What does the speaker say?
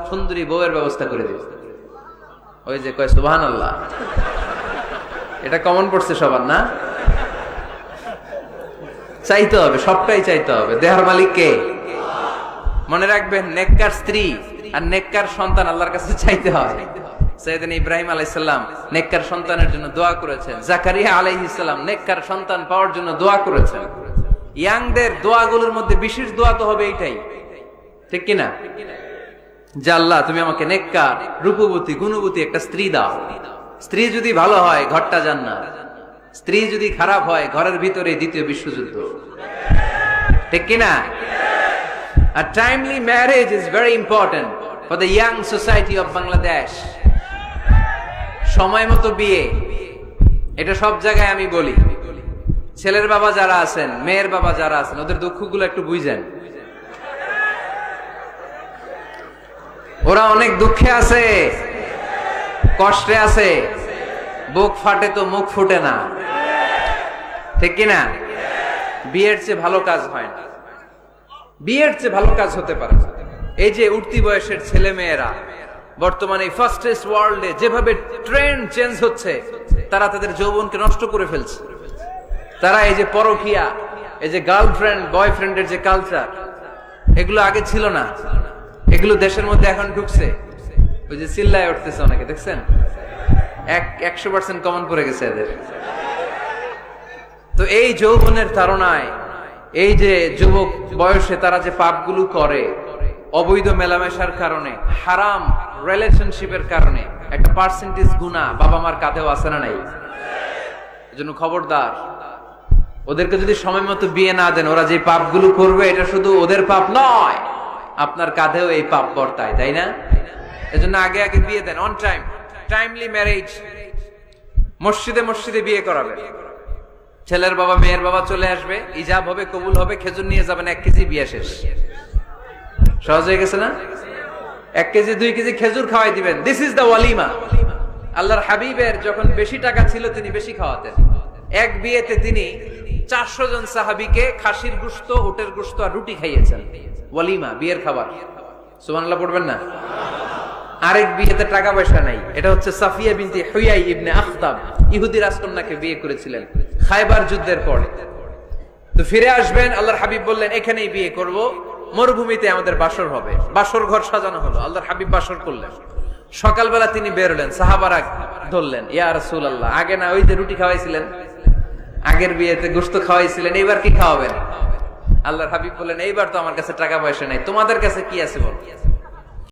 সুন্দরী বউয়ের ব্যবস্থা করে দিব। ওই যে কয় সুবহানাল্লাহ, এটা কমন পড়ছে সবার না? চাইতে হবে, সবটাই চাইতে হবে। দেহার মালিক কে? মনে রাখবেন, নেককার স্ত্রী আর নেককার সন্তান আল্লাহর কাছে চাইতে হয়। সাইয়েদনা ইব্রাহিম আলাইহিস সালাম নেককার সন্তানের জন্য দোয়া করেছেন। জাকারিয়া আলাইহিস সালাম নেককার সন্তান পাওয়ার জন্য দোয়া করেছেন। ইয়াংদের দোয়াগুলোর মধ্যে বিশেষ দোয়া তো হবে এইটাই, ঠিক কি না? যে আল্লাহ তুমি আমাকে নেককার, রূপবতী, গুণবতী একটা স্ত্রী দাও। স্ত্রী যদি ভালো হয় ঘরটা জান্নাত, স্ত্রী যদি খারাপ হয় ঘরের ভিতরে দ্বিতীয় বিশ্বযুদ্ধ, ঠিক কি না? A timely marriage is very important for the young society of Bangladesh. সময় মতো বিয়ে, এটা সব জায়গায় আমি বলি। ছেলের বাবা যারা আছেন, মেয়ের বাবা যারা আছেন, ওদের দুঃখগুলো একটু বুঝেন। ওরা অনেক দুঃখে আছে, কষ্টে আছে। বুক ফাটে তো মুখ ফুটে না, ঠিক কি না? বিয়ের চেয়ে ভালো কাজ হয় না, বিয়ের চেয়ে ভালো কাজ হতে পারে না। এই যে উঠতি বয়সের ছেলে মেয়েরা বর্তমানে ফাস্টেস্ট ওয়ার্ল্ডে যেভাবে ট্রেন্ড চেঞ্জ হচ্ছে, তারা তাদের যৌবনকে নষ্ট করে ফেলছে। তারা এই যে পরকীয়া, এই যে গার্লফ্রেন্ড বয়ফ্রেন্ডের যে কালচার, এগুলো আগে ছিল না, এগুলো দেশের মধ্যে এখন ঢুকছে। ওই যে চিল্লায় উঠতেছে অনেকে, দেখছেন? 100% কমন পড়ে গেছে এদের। তো এই যৌবনের তাড়নায়, এই যে যুবক বয়সে তারা যে পাপগুলো করে, অবৈধ মেলামেশার কারণে, হারাম রিলেশনশিপের কারণে একটা পার্সেন্টেজ গুনাহ বাবা মার কাঁধেও আছে না নাই? এজন্য খবরদার, ওদেরকে যদি সময় মতো বিয়ে না দেন, ওরা যে পাপগুলো করবে এটা শুধু ওদের পাপ নয়, আপনার কাঁধেও এই পাপ বর্তায়, তাই না? এজন্য আগে আগে বিয়ে দেন, অন টাইম, টাইমলি ম্যারেজ। মসজিদে মসজিদে বিয়ে করাবেন। ছেলের বাবা মেয়ের বাবা চলে আসবে, ইজাব হবে, কবুল হবে, খেজুর নিয়ে যাবেন, 1 কেজি, বিয়ে শেষ। সহজ হয়ে গেছে না? 1 কেজি 2 কেজি খেজুর খাওয়াই দিবেন। দিস ইজ দ্য ওয়ালিমা। আল্লাহর হাবিবের যখন বেশি টাকা ছিল তিনি বেশি খাওয়াতেন। এক বিয়েতে তিনি 400 জন সাহাবীকে খাসির গোশত, উটের গোশত আর রুটি খাইয়েছেন। ওয়ালিমা, বিয়ের খাবার। সুবহানাল্লাহ পড়বেন না? আরেক বিয়েতে টাকা পয়সা নাই। এটা হচ্ছে সাফিয়া বিনতে হুয়াই ইবনে আখতাব, ইহুদি রাজকন্যাকে বিয়ে করেছিলেন খায়বার যুদ্ধের পরে। তো ফিরে আসবেন, আল্লাহর হাবিব বললেন এখানেই বিয়ে করব, মরুভূমিতে আমাদের বাসর হবে। বাসর ঘর সাজানো হলো, আল্লাহর হাবিব বাসর করলেন। সকালবেলা তিনি বেরোলেন, সাহাবারা ধরলেন, ইয়া রাসূলুল্লাহ, আগে না ওই যে রুটি খাওয়াইছিলেন, আগের বিয়েতে গোশত খাওয়াইছিলেন, এইবার কি খাওয়াবেন? আল্লাহর হাবিব বললেন এইবার তো আমার কাছে টাকা পয়সা নাই, তোমাদের কাছে কি আছে বল?